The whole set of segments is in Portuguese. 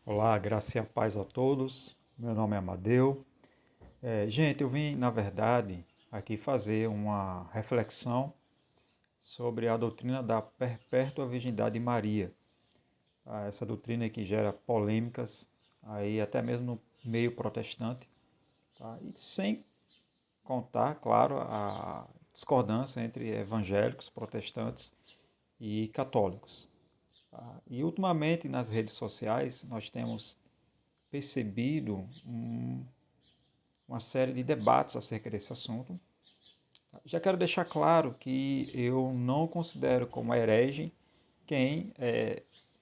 Olá, graça e a paz a todos. Meu nome é Amadeu. Gente, eu vim, na verdade, aqui fazer uma reflexão sobre a doutrina da perpétua virgindade de Maria. Essa doutrina que gera polêmicas, aí até mesmo no meio protestante, tá? E sem contar, claro, a discordância entre evangélicos, protestantes e católicos. Tá? E ultimamente nas redes sociais nós temos percebido uma série de debates acerca desse assunto. Já quero deixar claro que eu não considero como herege quem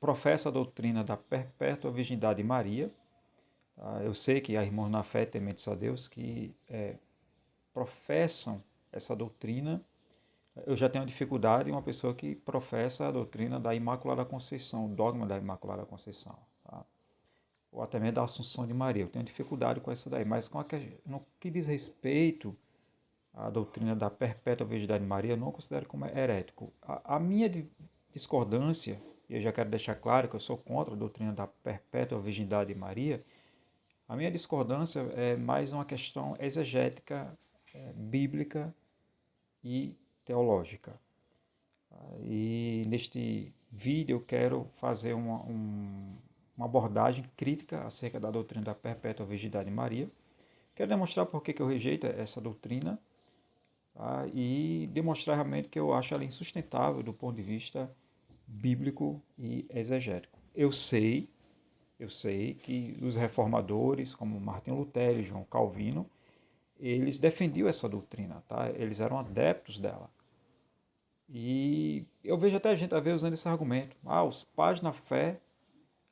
professa a doutrina da perpétua virgindade de Maria. Tá? Eu sei que há irmãos na fé tementes a Deus que professam essa doutrina. Eu já tenho dificuldade em uma pessoa que professa a doutrina da Imaculada Conceição, o dogma da Imaculada Conceição. Tá? Ou até mesmo da Assunção de Maria. Eu tenho dificuldade com essa daí. Mas no que diz respeito à doutrina da perpétua virgindade de Maria, eu não considero como herético. A minha discordância, e eu já quero deixar claro que eu sou contra a doutrina da perpétua virgindade de Maria, a minha discordância é mais uma questão exegética, bíblica e teológica. E neste vídeo eu quero fazer uma abordagem crítica acerca da doutrina da perpétua virgindade de Maria. Quero demonstrar por que eu rejeito essa doutrina, tá? E demonstrar realmente que eu acho ela insustentável do ponto de vista bíblico e exegético. Eu sei que os reformadores, como Martinho Lutero e João Calvino, eles defendiam essa doutrina, tá? Eles eram adeptos dela. E eu vejo até gente a ver usando esse argumento. Os pais na fé,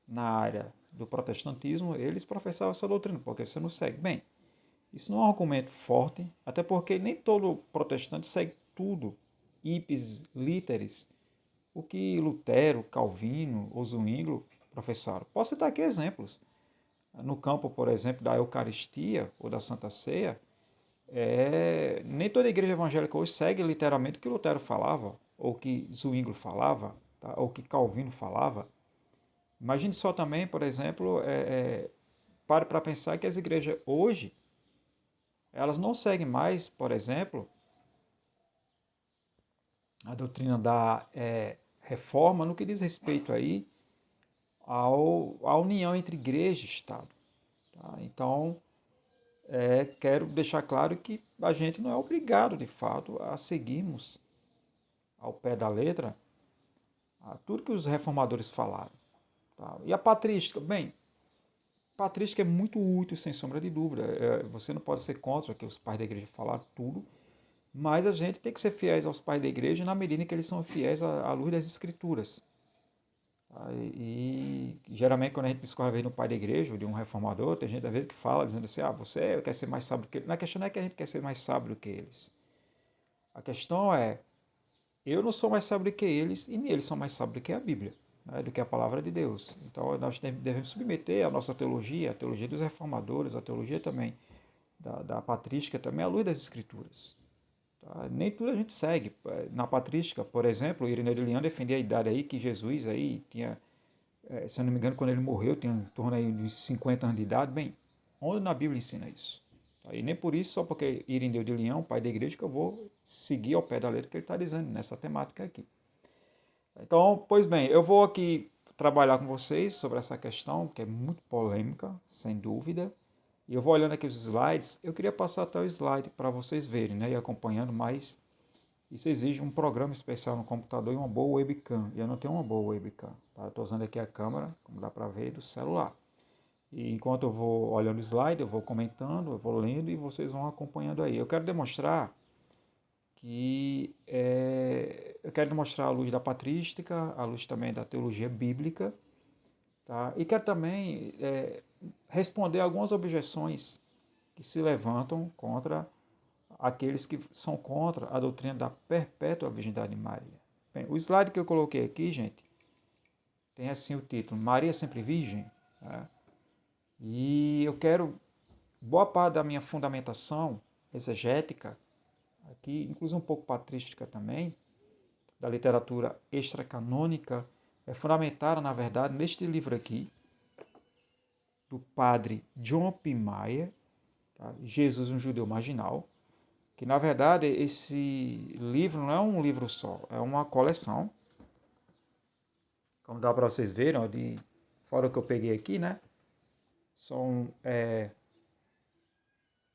na área do protestantismo, eles professavam essa doutrina, porque você não segue. Bem, isso não é um argumento forte, até porque nem todo protestante segue tudo, ipsis literis, o que Lutero, Calvino ou Zwinglio professaram. Posso citar aqui exemplos. No campo, por exemplo, da Eucaristia ou da Santa Ceia, nem toda igreja evangélica hoje segue literalmente o que Lutero falava, ou que Zwinglio falava, tá? Ou que Calvino falava. Imagine só também, por exemplo, pare para pensar que as igrejas hoje, elas não seguem mais, por exemplo, a doutrina da reforma no que diz respeito aí à união entre igreja e Estado. Tá? Então, quero deixar claro que a gente não é obrigado, de fato, a seguirmos ao pé da letra a tudo que os reformadores falaram. Tá? E a patrística? Bem, patrística é muito útil, sem sombra de dúvida. Você não pode ser contra o que os pais da igreja falaram tudo, mas a gente tem que ser fiéis aos pais da igreja na medida em que eles são fiéis à luz das escrituras. Tá? E geralmente quando a gente discorre no pai da igreja, ou de um reformador, tem gente às vezes que fala, dizendo assim, você quer ser mais sábio do que ele. A questão não é que a gente quer ser mais sábio do que eles. A questão é, eu não sou mais sábio do que eles, e nem eles são mais sábios do que a Bíblia, né, do que a palavra de Deus. Então nós devemos submeter a nossa teologia, a teologia dos reformadores, a teologia também da patrística, também à luz das escrituras. Tá? Nem tudo a gente segue. Na patrística, por exemplo, Irineu de Leão defendia a idade aí que Jesus aí tinha, se eu não me engano, quando ele morreu, tinha em torno aí de 50 anos de idade. Bem, onde na Bíblia ensina isso? Tá? E nem por isso, só porque Irineu de Leão, pai da igreja, que eu vou seguir ao pé da letra que ele está dizendo nessa temática aqui. Então, pois bem, eu vou aqui trabalhar com vocês sobre essa questão, que é muito polêmica, sem dúvida. E eu vou olhando aqui os slides. Eu queria passar até o slide para vocês verem, né, e acompanhando, mas isso exige um programa especial no computador e uma boa webcam. E eu não tenho uma boa webcam. Tá? Eu estou usando aqui a câmera, como dá para ver, do celular. E enquanto eu vou olhando o slide, eu vou comentando, eu vou lendo e vocês vão acompanhando aí. Eu quero demonstrar eu quero demonstrar a luz da patrística, a luz também da teologia bíblica, tá? E quero também responder algumas objeções que se levantam contra aqueles que são contra a doutrina da perpétua virgindade de Maria. Bem, o slide que eu coloquei aqui, gente, tem assim o título, Maria sempre virgem, tá? E eu quero, boa parte da minha fundamentação exegética, aqui, inclusive um pouco patrística também, da literatura extracanônica, é fundamentada, na verdade, neste livro aqui, do padre John P. Mayer, tá? Jesus, um judeu marginal, que na verdade esse livro não é um livro só, é uma coleção, como dá para vocês verem, ó, fora o que eu peguei aqui, né? São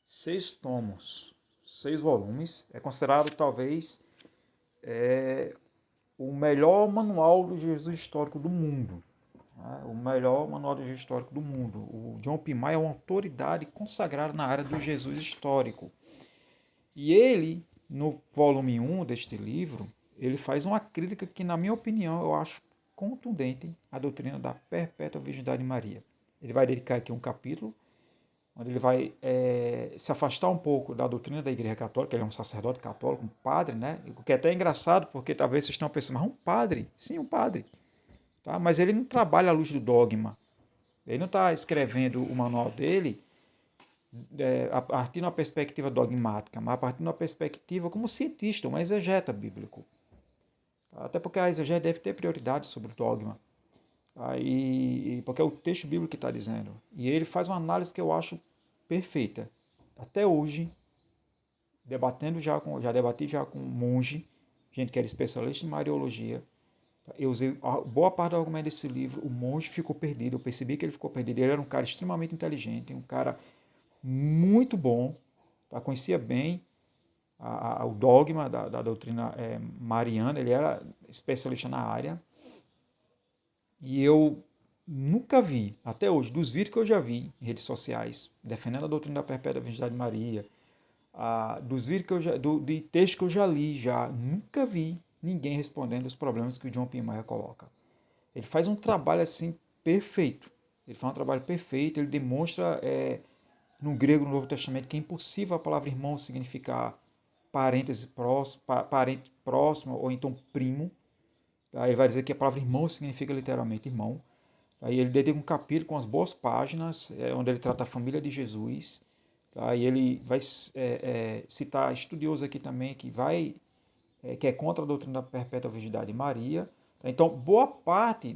6 tomos, 6 volumes. É considerado talvez o melhor manual do Jesus histórico do mundo. Né? O melhor manual do Jesus histórico do mundo. O John P. Mayer é uma autoridade consagrada na área do Jesus histórico. E ele, no volume 1 deste livro, ele faz uma crítica que, na minha opinião, eu acho contundente à doutrina da perpétua virgindade de Maria. Ele vai dedicar aqui um capítulo onde ele vai se afastar um pouco da doutrina da Igreja Católica. Ele é um sacerdote católico, um padre, né? O que é até engraçado, porque talvez vocês estão pensando, mas um padre? Sim, um padre. Tá? Mas ele não trabalha à luz do dogma. Ele não está escrevendo o manual dele a partir de uma perspectiva dogmática, mas a partir de uma perspectiva como cientista, um exegeta bíblico. Até porque a exegese deve ter prioridade sobre o dogma. Porque é o texto bíblico que está dizendo. E ele faz uma análise que eu acho perfeita. Até hoje, já debati já com um monge, gente que era especialista em Mariologia. Eu usei boa parte do argumento desse livro. O monge ficou perdido. Eu percebi que ele ficou perdido. Ele era um cara extremamente inteligente, um cara muito bom, tá? Conhecia bem o dogma da doutrina mariana. Ele era especialista na área. E eu nunca vi, até hoje, dos vídeos que eu já vi em redes sociais, defendendo a doutrina da perpétua virgindade de Maria, dos vídeos que de textos que eu já li, nunca vi ninguém respondendo os problemas que o John P. Mayer coloca. Ele faz um trabalho assim perfeito. Ele faz um trabalho perfeito, ele demonstra no grego, no Novo Testamento, que é impossível a palavra irmão significar parente próximo ou então primo. Aí ele vai dizer que a palavra irmão significa literalmente irmão. Aí ele dedica um capítulo com as boas páginas, onde ele trata a família de Jesus. Aí ele vai citar estudioso aqui também que é contra a doutrina da perpétua virgindade de Maria. Então, boa parte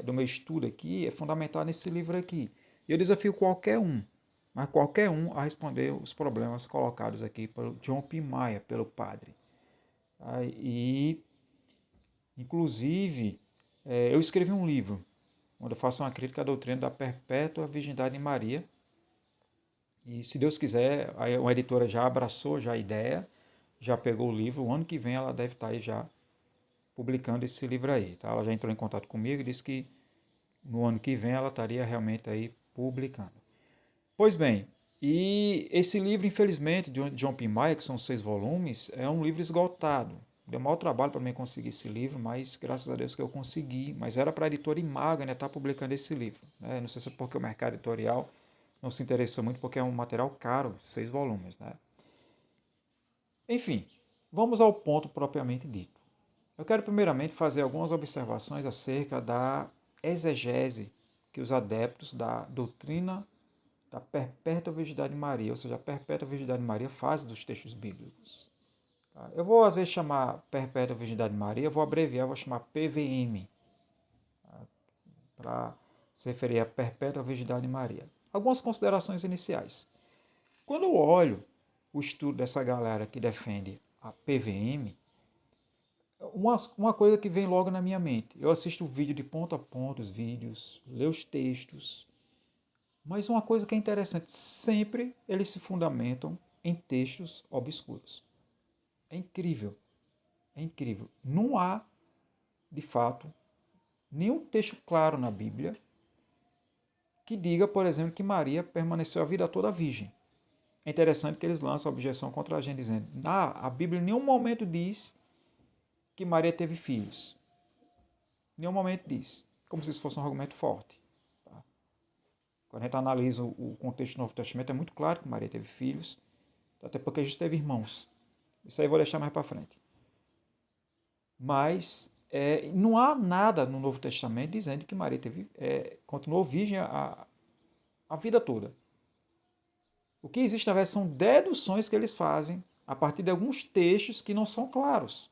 do meu estudo aqui é fundamental nesse livro aqui. E eu desafio mas qualquer um a responder os problemas colocados aqui pelo John P. Mayer, pelo padre. Inclusive, eu escrevi um livro onde eu faço uma crítica à doutrina da perpétua virgindade de Maria. E se Deus quiser, a editora já abraçou já a ideia, já pegou o livro. O ano que vem ela deve estar aí já publicando esse livro aí. Tá? Ela já entrou em contato comigo e disse que no ano que vem ela estaria realmente aí publicando. Pois bem, e esse livro, infelizmente, de John P. Mayer, que são 6 volumes, é um livro esgotado. Deu mau trabalho para mim conseguir esse livro, mas graças a Deus que eu consegui. Mas era para a editora Imago ainda estar publicando esse livro. Né? Não sei se é porque o mercado editorial não se interessou muito, porque é um material caro, 6 volumes. Né? Enfim, vamos ao ponto propriamente dito. Eu quero primeiramente fazer algumas observações acerca da exegese que os adeptos da doutrina da perpétua virgindade de Maria, ou seja, a perpétua virgindade de Maria fazem dos textos bíblicos. Eu vou, às vezes, chamar perpétua virgindade de Maria, eu vou abreviar, vou chamar PVM, para se referir a perpétua virgindade de Maria. Algumas considerações iniciais. Quando eu olho o estudo dessa galera que defende a PVM, uma coisa que vem logo na minha mente, eu assisto o vídeo de ponta a ponta, os vídeos, leio os textos, mas uma coisa que é interessante, sempre eles se fundamentam em textos obscuros. É incrível. É incrível. Não há, de fato, nenhum texto claro na Bíblia que diga, por exemplo, que Maria permaneceu a vida toda virgem. É interessante que eles lançam a objeção contra a gente, dizendo: a Bíblia em nenhum momento diz que Maria teve filhos. Em nenhum momento diz. Como se isso fosse um argumento forte. Tá? Quando a gente analisa o contexto do Novo Testamento, é muito claro que Maria teve filhos, até porque a gente teve irmãos. Isso aí eu vou deixar mais para frente. Mas não há nada no Novo Testamento dizendo que Maria continuou virgem a vida toda. O que existe, na verdade, são deduções que eles fazem a partir de alguns textos que não são claros.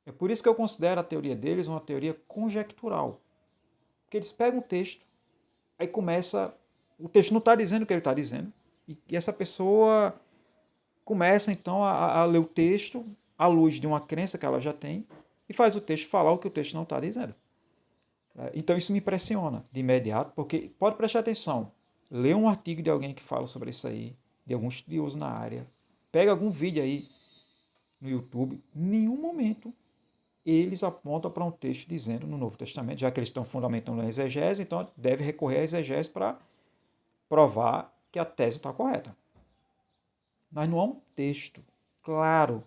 É por isso que eu considero a teoria deles uma teoria conjectural. Porque eles pegam um texto, Aí começa, o texto não está dizendo o que ele está dizendo, e essa pessoa começa então a ler o texto à luz de uma crença que ela já tem e faz o texto falar o que o texto não está dizendo. Então isso me impressiona de imediato, porque pode prestar atenção, lê um artigo de alguém que fala sobre isso aí, de algum estudioso na área, pega algum vídeo aí no YouTube, em nenhum momento eles apontam para um texto dizendo no Novo Testamento, já que eles estão fundamentando a exegese, então deve recorrer à exegese para provar que a tese está correta. Mas não há um texto claro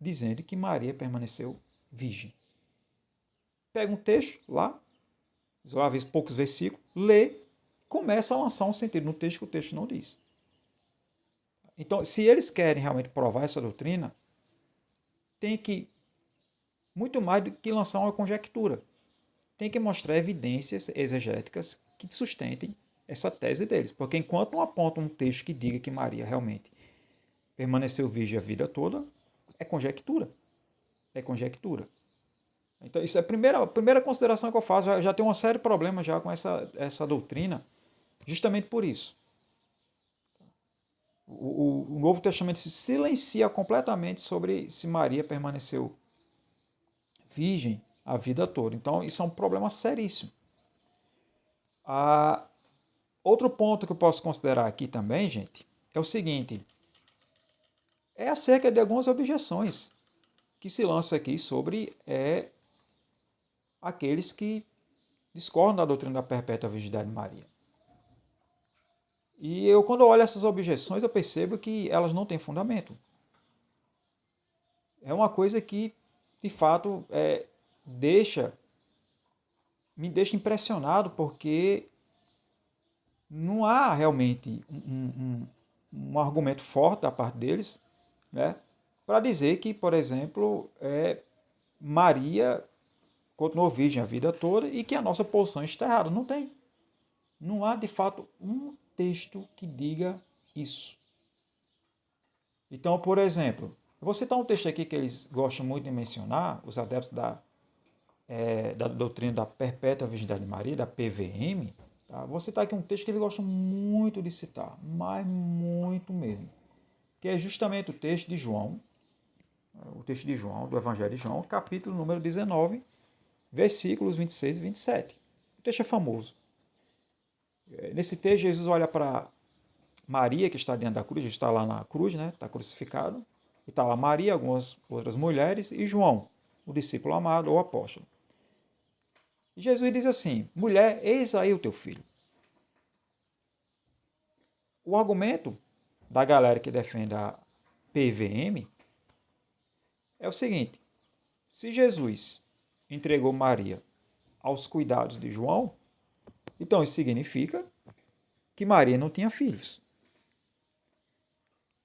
dizendo que Maria permaneceu virgem. Pega um texto lá, às vezes poucos versículos, lê, começa a lançar um sentido no texto que o texto não diz. Então, se eles querem realmente provar essa doutrina, tem que, muito mais do que lançar uma conjectura, tem que mostrar evidências exegéticas que sustentem essa tese deles. Porque enquanto não aponta um texto que diga que Maria realmente permaneceu virgem a vida toda, é conjectura. É conjectura. Então, isso é a primeira consideração que eu faço. Já tenho uma série de problemas já com essa doutrina, justamente por isso. O Novo Testamento se silencia completamente sobre se Maria permaneceu virgem a vida toda. Então, isso é um problema seríssimo. Outro ponto que eu posso considerar aqui também, gente, é o seguinte: é acerca de algumas objeções que se lança aqui sobre aqueles que discordam da doutrina da perpétua virgindade de Maria. E quando eu olho essas objeções, eu percebo que elas não têm fundamento. É uma coisa que, de fato, me deixa impressionado, porque não há realmente um argumento forte da parte deles, né, para dizer que, por exemplo, Maria continuou virgem a vida toda e que a nossa posição está errada. Não tem. Não há, de fato, um texto que diga isso. Então, por exemplo, eu vou citar um texto aqui que eles gostam muito de mencionar, os adeptos da doutrina da perpétua virgindade de Maria, da PVM. Tá? Vou citar aqui um texto que eles gostam muito de citar, mas muito mesmo, que é justamente o texto de João, do Evangelho de João, capítulo número 19, versículos 26 e 27. O texto é famoso. Nesse texto, Jesus olha para Maria, que está diante da cruz, está lá na cruz, né? Está crucificado. E está lá Maria, algumas outras mulheres, e João, o discípulo amado ou apóstolo. E Jesus diz assim: mulher, eis aí o teu filho. O argumento da galera que defende a PVM é o seguinte: se Jesus entregou Maria aos cuidados de João, então isso significa que Maria não tinha filhos.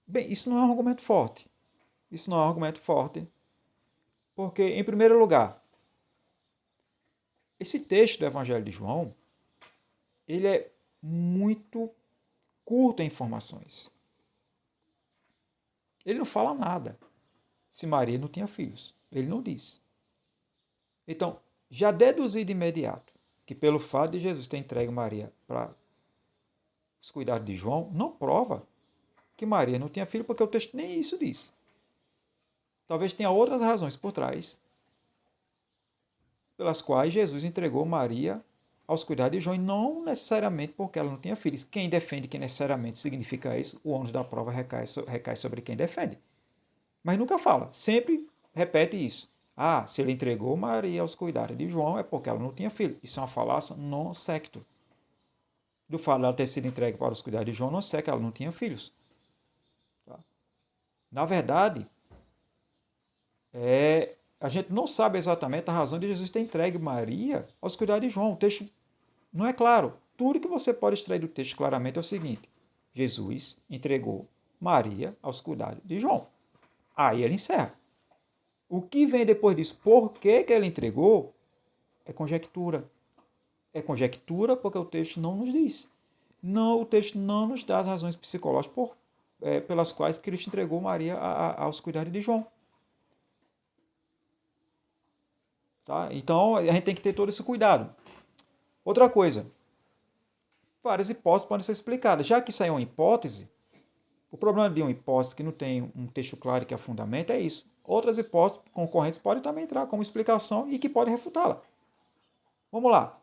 Bem, isso não é um argumento forte. Isso não é um argumento forte, porque, em primeiro lugar, esse texto do Evangelho de João, ele é muito curto em informações. Ele não fala nada se Maria não tinha filhos. Ele não diz. Então, já deduzi de imediato que pelo fato de Jesus ter entregue Maria para os cuidados de João, não prova que Maria não tinha filho, porque o texto nem isso diz. Talvez tenha outras razões por trás pelas quais Jesus entregou Maria aos cuidados de João, e não necessariamente porque ela não tinha filhos. Quem defende que necessariamente significa isso, o ônus da prova recai sobre quem defende. Mas nunca fala, sempre repete isso. Ah, se ele entregou Maria aos cuidados de João é porque ela não tinha filho. Isso é uma falácia non secto. Do fato de ela ter sido entregue para os cuidados de João, não sei que ela não tinha filhos. Tá? Na verdade, a gente não sabe exatamente a razão de Jesus ter entregue Maria aos cuidados de João. O texto não é claro. Tudo que você pode extrair do texto claramente é o seguinte: Jesus entregou Maria aos cuidados de João. Aí ele encerra. O que vem depois disso, por que ele entregou, é conjectura. É conjectura porque o texto não nos diz. Não, o texto não nos dá as razões psicológicas pelas quais Cristo entregou Maria aos cuidados de João. Tá? Então, a gente tem que ter todo esse cuidado. Outra coisa, várias hipóteses podem ser explicadas. Já que isso aí é uma hipótese, o problema de uma hipótese que não tem um texto claro que a fundamenta é isso. Outras hipóteses concorrentes podem também entrar como explicação e que podem refutá-la. Vamos lá.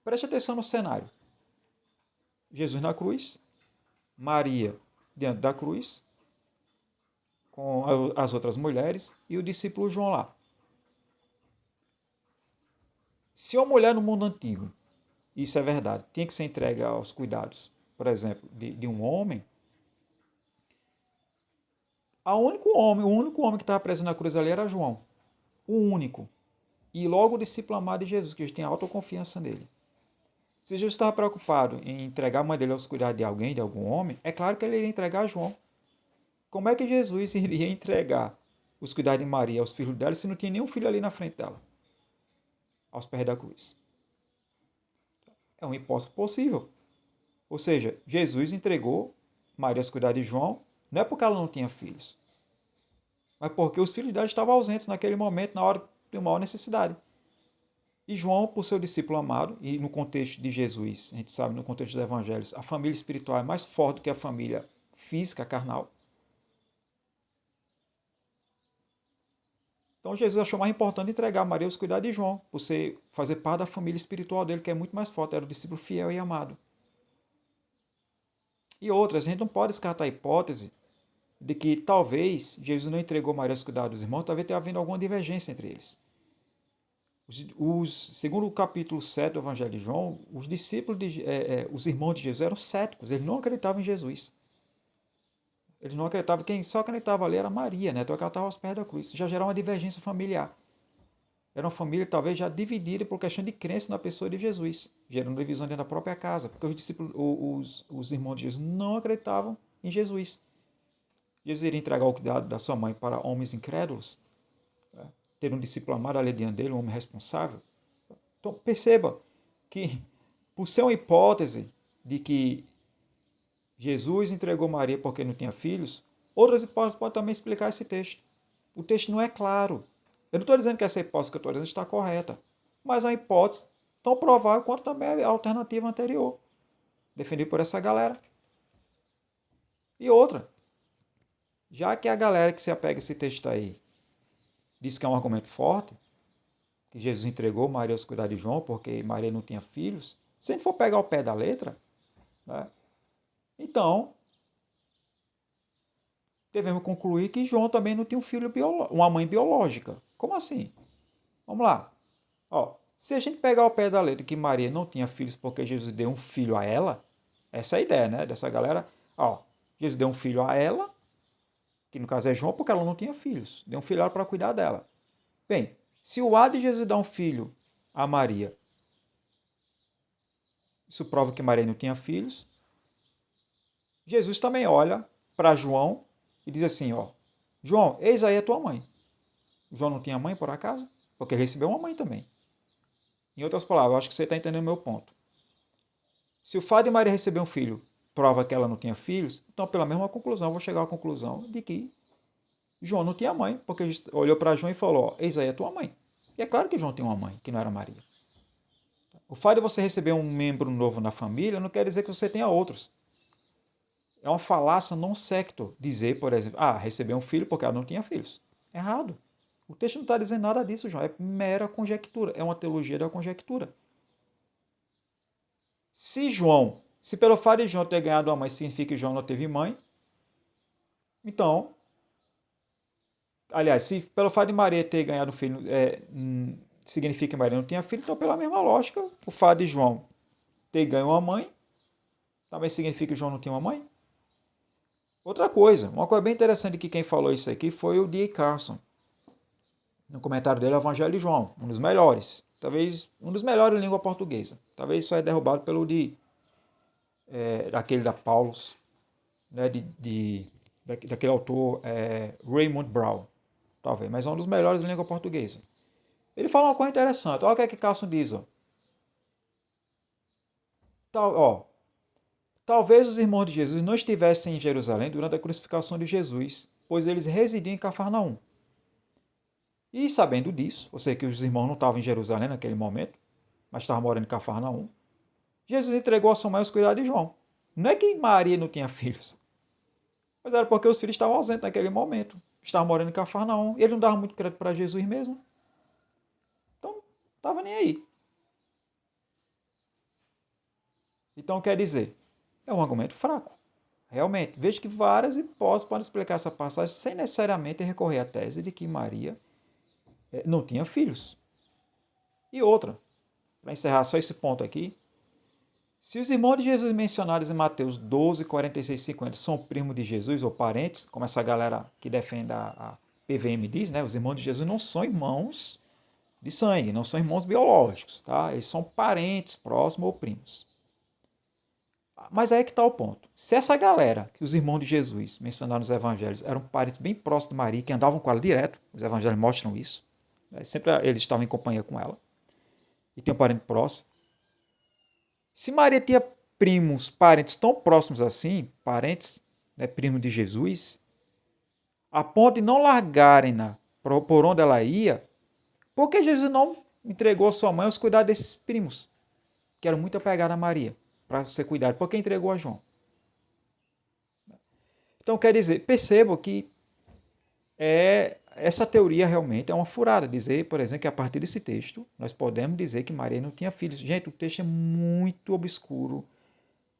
Preste atenção no cenário. Jesus na cruz, Maria diante da cruz, com as outras mulheres e o discípulo João lá. Se uma mulher no mundo antigo, isso é verdade, tinha que ser entregue aos cuidados, por exemplo, de um homem, o único homem que estava preso na cruz ali era João. O único. E logo o discípulo amado de Jesus, que eles têm autoconfiança nele. Se Jesus estava preocupado em entregar a mãe dele aos cuidados de alguém, de algum homem, é claro que ele iria entregar a João. Como é que Jesus iria entregar os cuidados de Maria aos filhos dela se não tinha nenhum filho ali na frente dela, aos pés da cruz? É uma hipótese possível. Ou seja, Jesus entregou Maria aos cuidados de João, não é porque ela não tinha filhos, mas porque os filhos dela estavam ausentes naquele momento, na hora de maior necessidade. E João, por seu discípulo amado, e no contexto de Jesus, a gente sabe, no contexto dos evangelhos, a família espiritual é mais forte do que a família física, carnal. Então Jesus achou mais importante entregar a Maria aos cuidados de João, por fazer parte da família espiritual dele, que é muito mais forte, era o discípulo fiel e amado. E outras, a gente não pode descartar a hipótese de que talvez Jesus não entregou Maria aos cuidados dos irmãos, talvez tenha havido alguma divergência entre eles. Segundo o capítulo 7 do Evangelho de João, os discípulos, os irmãos de Jesus eram céticos, eles não acreditavam em Jesus. Eles não acreditavam, quem só acreditava ali era Maria, né? Então ela estava aos pés da cruz. Isso já gerava uma divergência familiar. Era uma família talvez já dividida por questão de crença na pessoa de Jesus, gerando divisão dentro da própria casa, porque os discípulos, os irmãos de Jesus não acreditavam em Jesus. Jesus iria entregar o cuidado da sua mãe para homens incrédulos, né? Ter um discípulo amado ali diante dele, um homem responsável. Então perceba que, por ser uma hipótese de que Jesus entregou Maria porque não tinha filhos, outras hipóteses podem também explicar esse texto. O texto não é claro. Eu não estou dizendo que essa hipótese que eu estou dizendo está correta, mas é uma hipótese tão provável quanto também a alternativa anterior, defendida por essa galera. E outra, já que a galera que se apega a esse texto aí diz que é um argumento forte, que Jesus entregou Maria aos cuidados de João porque Maria não tinha filhos, se a gente for pegar o pé da letra, né, então devemos concluir que João também não tinha um filho uma mãe biológica. Como assim? Vamos lá. Ó, se a gente pegar o pé da letra que Maria não tinha filhos porque Jesus deu um filho a ela, essa é a ideia, né, dessa galera. Ó, Jesus deu um filho a ela, que no caso é João, porque ela não tinha filhos. Deu um filho a ela para cuidar dela. Bem, se o ato de Jesus dar um filho a Maria, isso prova que Maria não tinha filhos, Jesus também olha para João e diz assim, ó, João, eis aí a tua mãe. João não tinha mãe, por acaso? Porque ele recebeu uma mãe também. Em outras palavras, eu acho que você está entendendo o meu ponto. Se o fato de Maria receber um filho prova que ela não tinha filhos, então pela mesma conclusão, eu vou chegar à conclusão de que João não tinha mãe, porque olhou para João e falou, ó, eis aí a tua mãe. E é claro que João tem uma mãe, que não era Maria. O fato de você receber um membro novo na família não quer dizer que você tenha outros. É uma falácia non secto dizer, por exemplo, receber um filho porque ela não tinha filhos. Errado. O texto não está dizendo nada disso, João. É mera conjectura. É uma teologia da conjectura. Se pelo fato de João ter ganhado uma mãe significa que João não teve mãe, então, aliás, se pelo fato de Maria ter ganhado um filho significa que Maria não tinha filho, então pela mesma lógica, o fato de João ter ganho uma mãe também significa que João não tinha uma mãe? Outra coisa, uma coisa bem interessante que quem falou isso aqui foi o D.A. Carson. No comentário dele, o Evangelho de João, um dos melhores. Talvez um dos melhores em língua portuguesa. Talvez só é derrubado pelo daquele da Paulus, né, daquele autor Raymond Brown. Talvez, mas é um dos melhores em língua portuguesa. Ele fala uma coisa interessante. Olha o que é que Carson diz. Talvez os irmãos de Jesus não estivessem em Jerusalém durante a crucificação de Jesus, pois eles residiam em Cafarnaum. E sabendo disso, ou seja, que os irmãos não estavam em Jerusalém naquele momento, mas estavam morando em Cafarnaum, Jesus entregou a sua mãe aos cuidados de João. Não é que Maria não tinha filhos, mas era porque os filhos estavam ausentes naquele momento. Estavam morando em Cafarnaum. Ele não dava muito crédito para Jesus mesmo. Então, não estava nem aí. Então, quer dizer, é um argumento fraco. Realmente, vejo que várias hipóteses podem explicar essa passagem sem necessariamente recorrer à tese de que Maria não tinha filhos. E outra, para encerrar só esse ponto aqui, se os irmãos de Jesus mencionados em Mateus 12, 46 e 50 são primos de Jesus ou parentes, como essa galera que defende a PVM diz, né? Os irmãos de Jesus não são irmãos de sangue, não são irmãos biológicos, tá? Eles são parentes próximos ou primos. Mas aí é que está o ponto. Se essa galera, que os irmãos de Jesus mencionaram nos evangelhos, eram parentes bem próximos de Maria, que andavam com ela direto, os evangelhos mostram isso, né? Sempre eles estavam em companhia com ela, e tem um parente próximo. Se Maria tinha primos, parentes tão próximos assim, parentes, né, primos de Jesus, a ponto de não largarem-na por onde ela ia, por que Jesus não entregou a sua mãe aos cuidados desses primos, que eram muito apegados a Maria, para ser cuidado? Por que entregou a João? Então, quer dizer, percebo que essa teoria realmente é uma furada. Dizer, por exemplo, que a partir desse texto, nós podemos dizer que Maria não tinha filhos. Gente, o texto é muito obscuro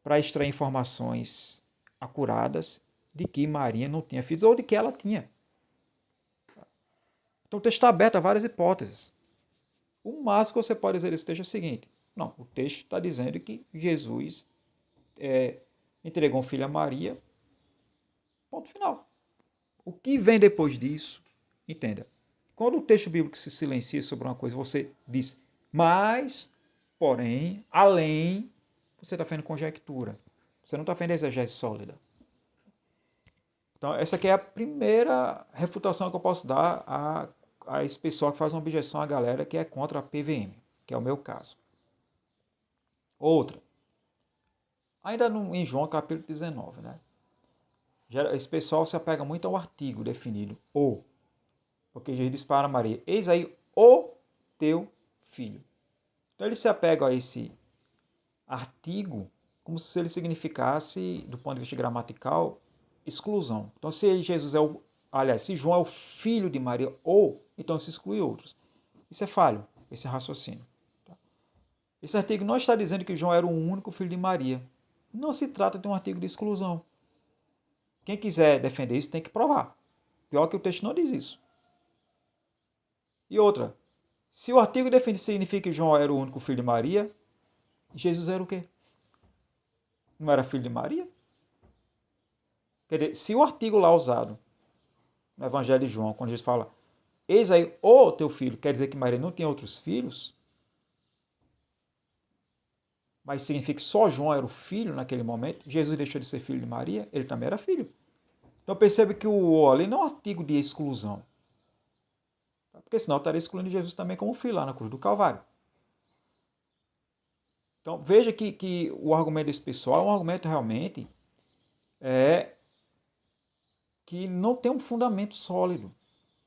para extrair informações acuradas de que Maria não tinha filhos ou de que ela tinha. Então o texto está aberto a várias hipóteses. O máximo que você pode dizer desse texto é o seguinte: não, o texto está dizendo que Jesus entregou um filho a Maria, ponto final. O que vem depois disso, entenda. Quando o texto bíblico se silencia sobre uma coisa, você diz, mas, porém, além, você está fazendo conjectura. Você não está fazendo exegese sólida. Então, essa aqui é a primeira refutação que eu posso dar a esse pessoal que faz uma objeção à galera que é contra a PVM, que é o meu caso. Outra. Ainda em João capítulo 19, né? Esse pessoal se apega muito ao artigo definido, ou. Porque Jesus diz para Maria, eis aí o teu filho. Então ele se apega a esse artigo como se ele significasse, do ponto de vista gramatical, exclusão. Então se Jesus é se João é o filho de Maria, ou, então se exclui outros. Isso é falho, esse raciocínio. Esse artigo não está dizendo que João era o único filho de Maria. Não se trata de um artigo de exclusão. Quem quiser defender isso tem que provar. Pior que o texto não diz isso. E outra, se o artigo defende significa que João era o único filho de Maria, Jesus era o quê? Não era filho de Maria? Quer dizer, se o artigo lá usado no Evangelho de João, quando Jesus fala, eis aí o teu filho, quer dizer que Maria não tinha outros filhos, mas significa que só João era o filho naquele momento, Jesus deixou de ser filho de Maria, ele também era filho. Então percebe que o ali não é um artigo de exclusão. Porque senão estaria excluindo Jesus também como filho lá na cruz do Calvário. Então veja que o argumento desse pessoal é um argumento realmente que não tem um fundamento sólido.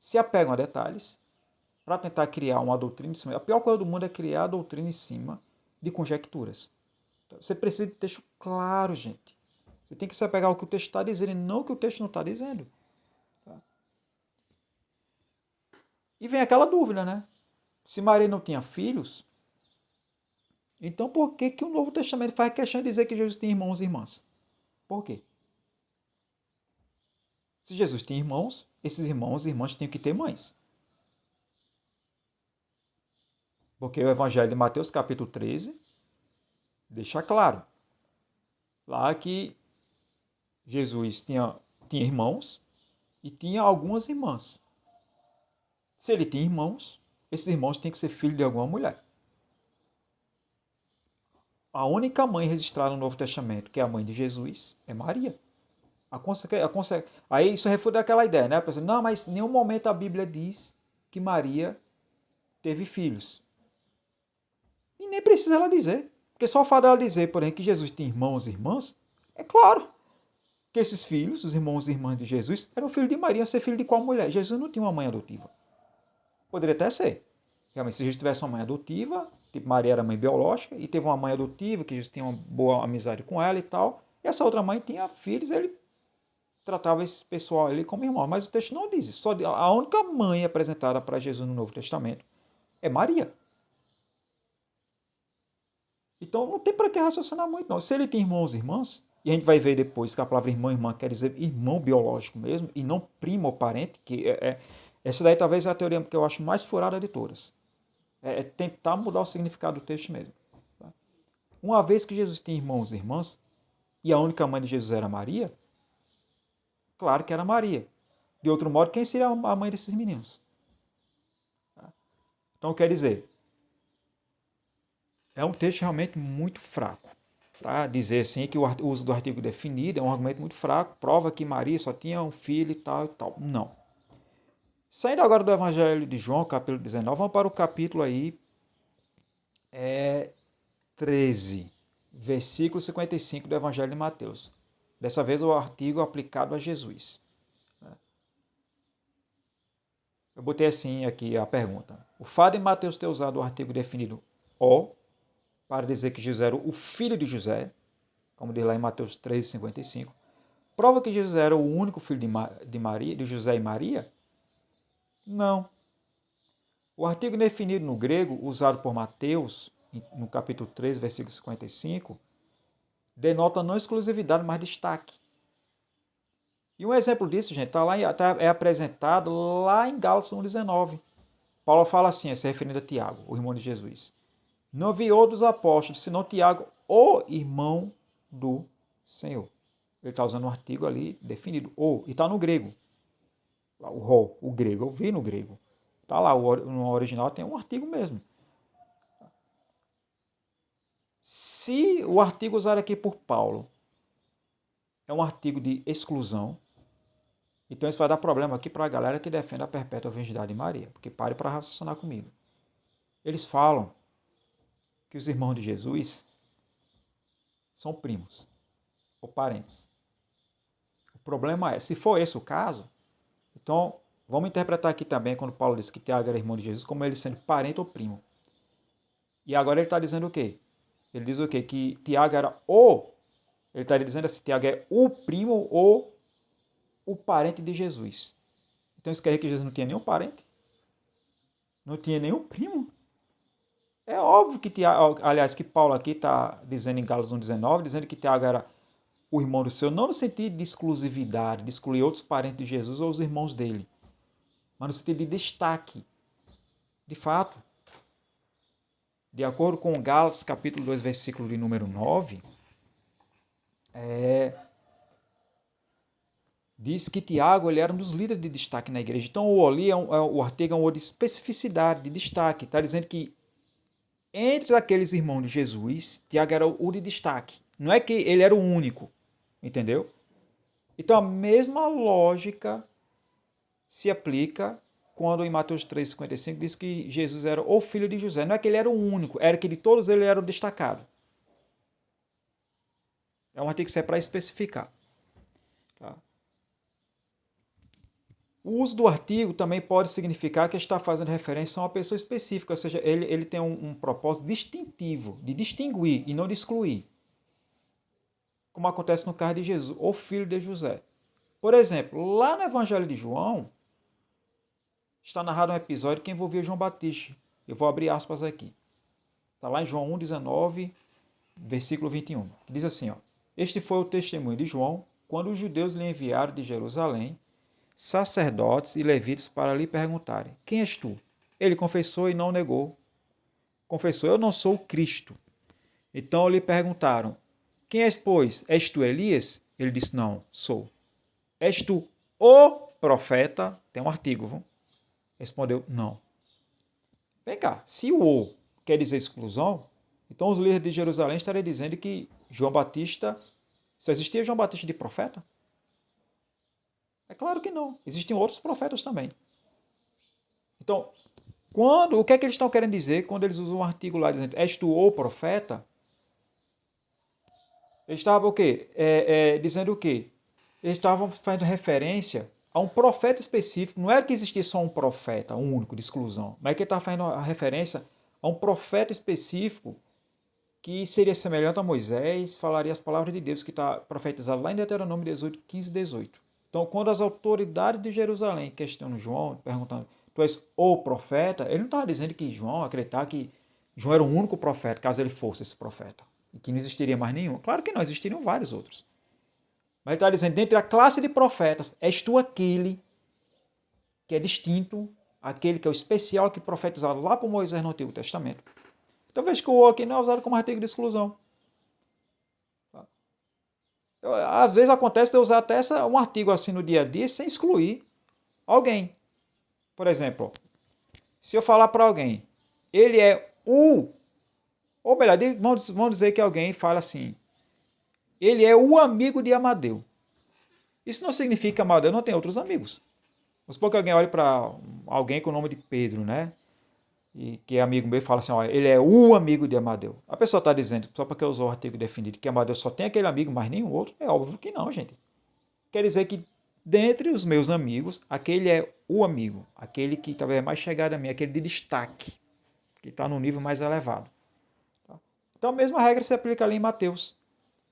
Se apegam a detalhes para tentar criar uma doutrina em cima. A pior coisa do mundo é criar a doutrina em cima de conjecturas. Então, você precisa de texto claro, gente. Você tem que se apegar ao que o texto está dizendo e não o que o texto não está dizendo. Tá? E vem aquela dúvida, né? Se Maria não tinha filhos, então por que o Novo Testamento faz questão de dizer que Jesus tem irmãos e irmãs? Por quê? Se Jesus tem irmãos, esses irmãos e irmãs têm que ter mães. Porque o Evangelho de Mateus, capítulo 13, deixa claro lá que Jesus tinha irmãos e tinha algumas irmãs. Se ele tem irmãos, esses irmãos têm que ser filhos de alguma mulher. A única mãe registrada no Novo Testamento, que é a mãe de Jesus, é Maria. Aí isso refuta aquela ideia, né? Não, mas em nenhum momento a Bíblia diz que Maria teve filhos. E nem precisa ela dizer. Porque só o fato dela dizer, porém, que Jesus tem irmãos e irmãs, é claro que esses filhos, os irmãos e irmãs de Jesus, eram filhos de Maria. Ser filho de qual mulher? Jesus não tinha uma mãe adotiva. Poderia até ser. Realmente, se Jesus tivesse uma mãe adotiva, Tipo, Maria era mãe biológica e teve uma mãe adotiva, que Jesus tinha uma boa amizade com ela e tal. E essa outra mãe tinha filhos, ele tratava esse pessoal ali como irmão. Mas o texto não diz isso. A única mãe apresentada para Jesus no Novo Testamento é Maria. Então não tem para que raciocinar muito, não. Se ele tem irmãos e irmãs, e a gente vai ver depois que a palavra irmão e irmã quer dizer irmão biológico mesmo, e não primo ou parente, essa daí talvez é a teoria que eu acho mais furada de todas. É tentar mudar o significado do texto mesmo. Tá? Uma vez que Jesus tem irmãos e irmãs, e a única mãe de Jesus era Maria, claro que era Maria. De outro modo, quem seria a mãe desses meninos? Tá? Então quer dizer, é um texto realmente muito fraco. Tá? Dizer assim que o uso do artigo definido é um argumento muito fraco, prova que Maria só tinha um filho e tal e tal. Não. Saindo agora do Evangelho de João, capítulo 19, vamos para o capítulo aí 13, versículo 55 do Evangelho de Mateus. Dessa vez o artigo aplicado a Jesus. Eu botei assim aqui a pergunta. O fato de Mateus ter usado o artigo definido o para dizer que Jesus era o filho de José, como diz lá em Mateus 3,55, prova que Jesus era o único filho de Maria, de José e Maria? Não. O artigo definido no grego, usado por Mateus, no capítulo 3, versículo 55, denota não exclusividade, mas destaque. E um exemplo disso, gente, é apresentado lá em Gálatas 1,19. Paulo fala assim, se referindo a Tiago, o irmão de Jesus. Não havia outros apóstolos, senão Tiago, o irmão do Senhor. Ele está usando um artigo ali definido, o, e está no grego. O grego, eu vi no grego. Está lá, no original tem um artigo mesmo. Se o artigo usado aqui por Paulo é um artigo de exclusão, então isso vai dar problema aqui para a galera que defende a perpétua virgindade de Maria, porque pare para raciocinar comigo. Eles falam que os irmãos de Jesus são primos ou parentes. O problema é, se for esse o caso, então vamos interpretar aqui também quando Paulo diz que Tiago era irmão de Jesus, como ele sendo parente ou primo. E agora ele está dizendo o quê? Ele diz o quê? Que Tiago era ele está dizendo assim, Tiago é o primo ou o parente de Jesus. Então isso quer dizer que Jesus não tinha nenhum parente? Não tinha nenhum primo? É óbvio que Tiago, aliás, que Paulo aqui está dizendo em Gálatas 1,19, dizendo que Tiago era o irmão do Senhor, não no sentido de exclusividade, de excluir outros parentes de Jesus ou os irmãos dele, mas no sentido de destaque. De fato, de acordo com Gálatas capítulo 2, versículo de número 9, diz que Tiago ele era um dos líderes de destaque na igreja. Então o ali o artigo é um de especificidade, de destaque. Está dizendo que entre aqueles irmãos de Jesus, Tiago era o de destaque. Não é que ele era o único, entendeu? Então a mesma lógica se aplica quando em Mateus 3,55 diz que Jesus era o filho de José. Não é que ele era o único, era que de todos ele era o destacado. É um artigo que serve para especificar. Tá? O uso do artigo também pode significar que está fazendo referência a uma pessoa específica, ou seja, ele tem um propósito distintivo, de distinguir e não de excluir. Como acontece no caso de Jesus, o filho de José. Por exemplo, lá no Evangelho de João, está narrado um episódio que envolvia João Batista. Eu vou abrir aspas aqui. Está lá em João 1,19, versículo 21. Que diz assim, ó, este foi o testemunho de João, quando os judeus lhe enviaram de Jerusalém sacerdotes e levitas para lhe perguntarem, quem és tu? Ele confessou e não negou. Confessou, eu não sou o Cristo. Então lhe perguntaram, quem és, pois? És tu Elias? Ele disse, não, sou. És tu o profeta? Tem um artigo, viu? Respondeu, não. Vem cá, se o quer dizer exclusão, então os líderes de Jerusalém estariam dizendo que João Batista, só existia João Batista de profeta? É claro que não. Existem outros profetas também. Então, o que é que eles estão querendo dizer quando eles usam um artigo lá dizendo és tu o profeta? Eles estavam o quê? Dizendo o quê? Eles estavam fazendo referência a um profeta específico. Não era que existia só um profeta, um único, de exclusão. Mas é que ele estava fazendo a referência a um profeta específico que seria semelhante a Moisés, falaria as palavras de Deus, que está profetizado lá em Deuteronômio 18, 15 e 18. Então, quando as autoridades de Jerusalém questionam João, perguntando, tu és o profeta, ele não estava dizendo que João acreditava que João era o único profeta, caso ele fosse esse profeta, e que não existiria mais nenhum. Claro que não, existiriam vários outros. Mas ele está dizendo, dentre a classe de profetas, és tu aquele que é distinto, aquele que é o especial, que profetizado lá por Moisés no Antigo Testamento. Então veja que o aqui não é usado como artigo de exclusão. Às vezes acontece de eu usar até um artigo assim no dia a dia sem excluir alguém. Por exemplo, se eu falar para alguém, ele é o, ou melhor, vamos dizer que alguém fala assim, ele é o amigo de Amadeu. Isso não significa que Amadeu não tem outros amigos. Vamos supor que alguém olhe para alguém com o nome de Pedro, né? E que é amigo meu e fala assim, ó, ele é o amigo de Amadeu. A pessoa está dizendo, só porque usou o artigo definido, que Amadeu só tem aquele amigo, mas nenhum outro. É óbvio que não, gente. Quer dizer que dentre os meus amigos, aquele é o amigo, aquele que talvez é mais chegado a mim, aquele de destaque, que está no nível mais elevado. Então a mesma regra se aplica ali em Mateus,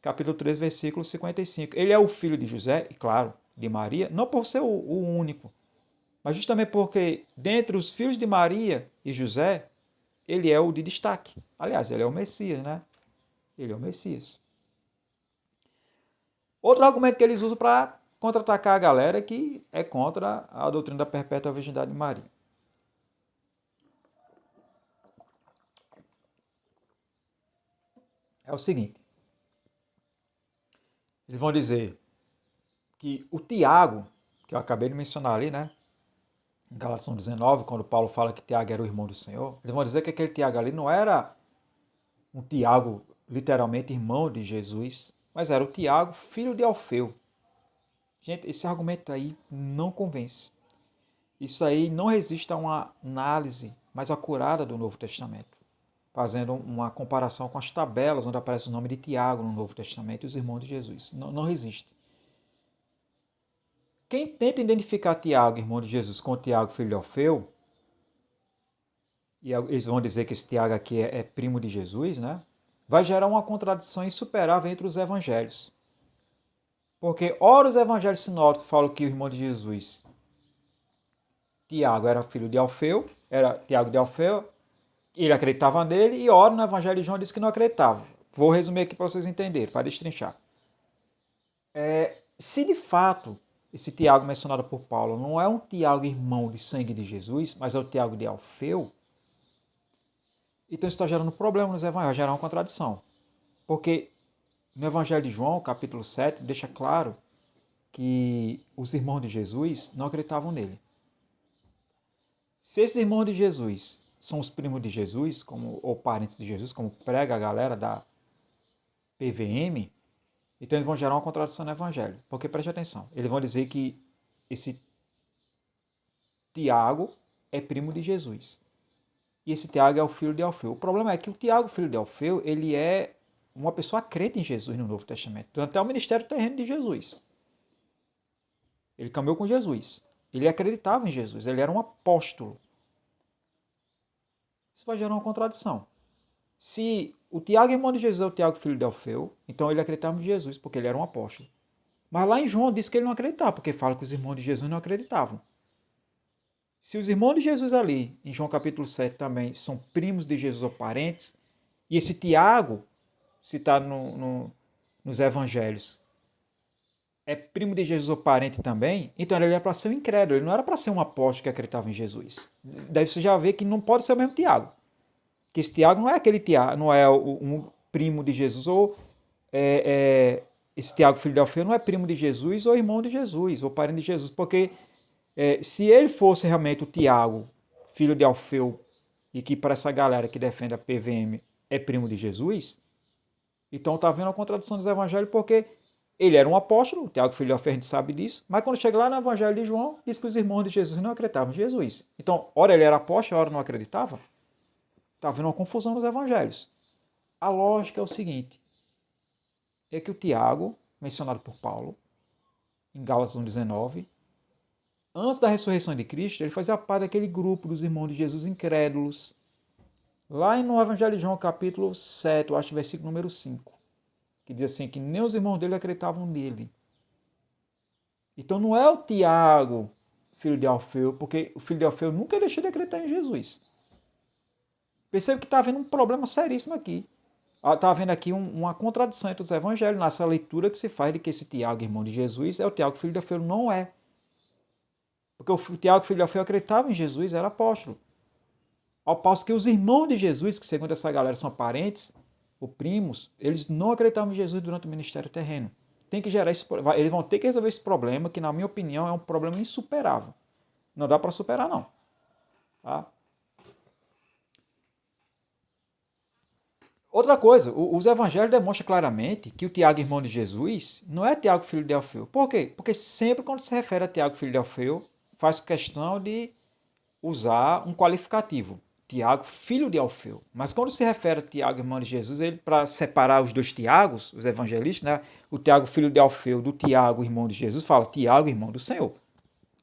capítulo 3, versículo 55. Ele é o filho de José, e claro, de Maria, não por ser o único, mas justamente porque dentre os filhos de Maria e José, ele é o de destaque. Aliás, ele é o Messias, né? Ele é o Messias. Outro argumento que eles usam para contra-atacar a galera é que é contra a doutrina da perpétua virgindade de Maria. É o seguinte, eles vão dizer que o Tiago, que eu acabei de mencionar ali, né? Em Gálatas 19, quando Paulo fala que Tiago era o irmão do Senhor, eles vão dizer que aquele Tiago ali não era um Tiago, literalmente irmão de Jesus, mas era o Tiago, filho de Alfeu. Gente, esse argumento aí não convence. Isso aí não resiste a uma análise mais acurada do Novo Testamento, fazendo uma comparação com as tabelas onde aparece o nome de Tiago no Novo Testamento e os irmãos de Jesus. Não resiste. Quem tenta identificar Tiago, irmão de Jesus, com Tiago, filho de Alfeu, e eles vão dizer que esse Tiago aqui é primo de Jesus, né? Vai gerar uma contradição insuperável entre os evangelhos. Porque, ora, os evangelhos sinóticos falam que o irmão de Jesus, Tiago, era filho de Alfeu, era Tiago de Alfeu, ele acreditava nele, e ora, no evangelho de João diz que não acreditava. Vou resumir aqui para vocês entenderem, para destrinchar. Se de fato esse Tiago mencionado por Paulo não é um Tiago irmão de sangue de Jesus, mas é o Tiago de Alfeu, então isso está gerando problema nos evangelhos, vai gerar uma contradição. Porque no Evangelho de João, capítulo 7, deixa claro que os irmãos de Jesus não acreditavam nele. Se esses irmãos de Jesus são os primos de Jesus, ou parentes de Jesus, como prega a galera da PVM, então eles vão gerar uma contradição no Evangelho. Porque preste atenção, eles vão dizer que esse Tiago é primo de Jesus. E esse Tiago é o filho de Alfeu. O problema é que o Tiago, filho de Alfeu, ele é uma pessoa crente em Jesus no Novo Testamento, durante até o ministério terreno de Jesus. Ele caminhou com Jesus. Ele acreditava em Jesus, ele era um apóstolo. Isso vai gerar uma contradição. Se o Tiago, irmão de Jesus, é o Tiago, filho de Alfeu, então ele acreditava em Jesus, porque ele era um apóstolo. Mas lá em João diz que ele não acreditava, porque fala que os irmãos de Jesus não acreditavam. Se os irmãos de Jesus ali, em João capítulo 7 também, são primos de Jesus ou parentes, e esse Tiago, citado nos evangelhos, é primo de Jesus ou parente também, então ele era para ser um incrédulo, ele não era para ser um apóstolo que acreditava em Jesus. Daí você já vê que não pode ser o mesmo Tiago. Que esse Tiago não é aquele Tiago, não é um primo de Jesus, ou esse Tiago, filho de Alfeu, não é primo de Jesus, ou irmão de Jesus, ou parente de Jesus, porque se ele fosse realmente o Tiago, filho de Alfeu, e que para essa galera que defende a PVM é primo de Jesus, então está havendo a contradição dos evangelhos, porque ele era um apóstolo, o Tiago, filho de Alfeu, a gente sabe disso, mas quando chega lá no evangelho de João, diz que os irmãos de Jesus não acreditavam em Jesus. Então, ora ele era apóstolo, ora não acreditava. Está havendo uma confusão nos evangelhos. A lógica é o seguinte, é que o Tiago, mencionado por Paulo, em Gálatas 1,19, antes da ressurreição de Cristo, ele fazia parte daquele grupo dos irmãos de Jesus incrédulos, Lá no Evangelho de João, capítulo 7, eu acho, versículo número 5, que diz assim, que nem os irmãos dele acreditavam nele. Então não é o Tiago, filho de Alfeu, porque o filho de Alfeu nunca deixou de acreditar em Jesus. Percebe que está havendo um problema seríssimo aqui. Está havendo aqui uma contradição entre os evangelhos, nessa leitura que se faz de que esse Tiago, irmão de Jesus, é o Tiago, filho de Alfeu. Não é. Porque o Tiago, filho de Alfeu, acreditava em Jesus, era apóstolo. Ao passo que os irmãos de Jesus, que segundo essa galera são parentes, ou primos, eles não acreditavam em Jesus durante o ministério terreno. Tem que gerar eles vão ter que resolver esse problema, que na minha opinião é um problema insuperável. Não dá para superar, não. Tá? Outra coisa, os evangelhos demonstram claramente que o Tiago, irmão de Jesus, não é Tiago, filho de Alfeu. Por quê? Porque sempre quando se refere a Tiago, filho de Alfeu, faz questão de usar um qualificativo. Tiago, filho de Alfeu. Mas quando se refere a Tiago, irmão de Jesus, ele, para separar os dois Tiagos, os evangelistas, né? O Tiago, filho de Alfeu, do Tiago, irmão de Jesus, fala Tiago, irmão do Senhor.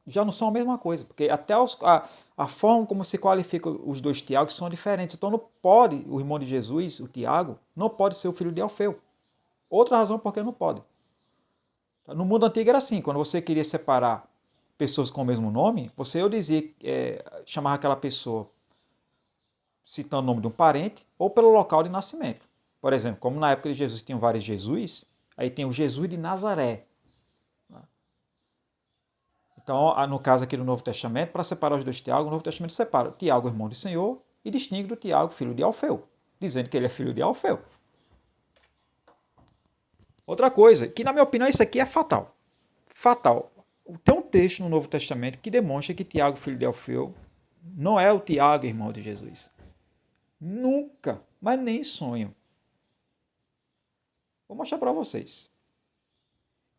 Já não são a mesma coisa, porque até a forma como se qualifica os dois Tiagos são diferentes. Então não pode, o irmão de Jesus, o Tiago, não pode ser o filho de Alfeu. Outra razão porque não pode. No mundo antigo era assim, quando você queria separar pessoas com o mesmo nome, você ou dizia, chamava aquela pessoa citando o nome de um parente ou pelo local de nascimento. Por exemplo, como na época de Jesus tinham vários Jesus, aí tem o Jesus de Nazaré. Então, no caso aqui do Novo Testamento, para separar os dois Tiago, o Novo Testamento separa Tiago, irmão do Senhor, e distingue do Tiago, filho de Alfeu, dizendo que ele é filho de Alfeu. Outra coisa, que na minha opinião isso aqui é fatal. Fatal. Tem um texto no Novo Testamento que demonstra que Tiago, filho de Alfeu, não é o Tiago, irmão de Jesus. Nunca, mas nem sonho. Vou mostrar para vocês.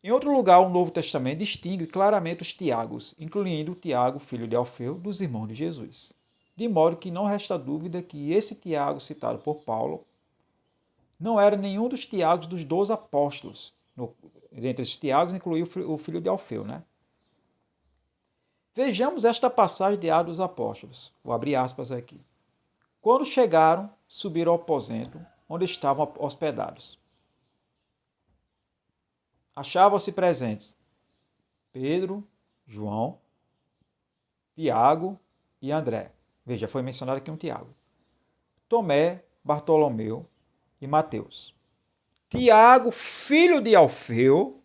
Em outro lugar, o Novo Testamento distingue claramente os Tiagos, incluindo o Tiago, filho de Alfeu, dos irmãos de Jesus. De modo que não resta dúvida que esse Tiago citado por Paulo não era nenhum dos Tiagos dos 12 apóstolos. Dentre esses Tiagos, incluiu o filho de Alfeu, né? Vejamos esta passagem de Atos dos Apóstolos. Vou abrir aspas aqui. Quando chegaram, subiram ao aposento onde estavam hospedados. Achavam-se presentes Pedro, João, Tiago e André. Veja, foi mencionado aqui um Tiago. Tomé, Bartolomeu e Mateus. Tiago, filho de Alfeu,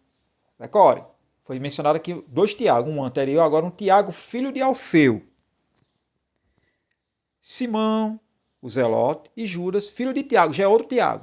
decore, foi mencionado aqui dois Tiago, um anterior, agora um Tiago, filho de Alfeu. Simão, o Zelote, e Judas, filho de Tiago, já é outro Tiago.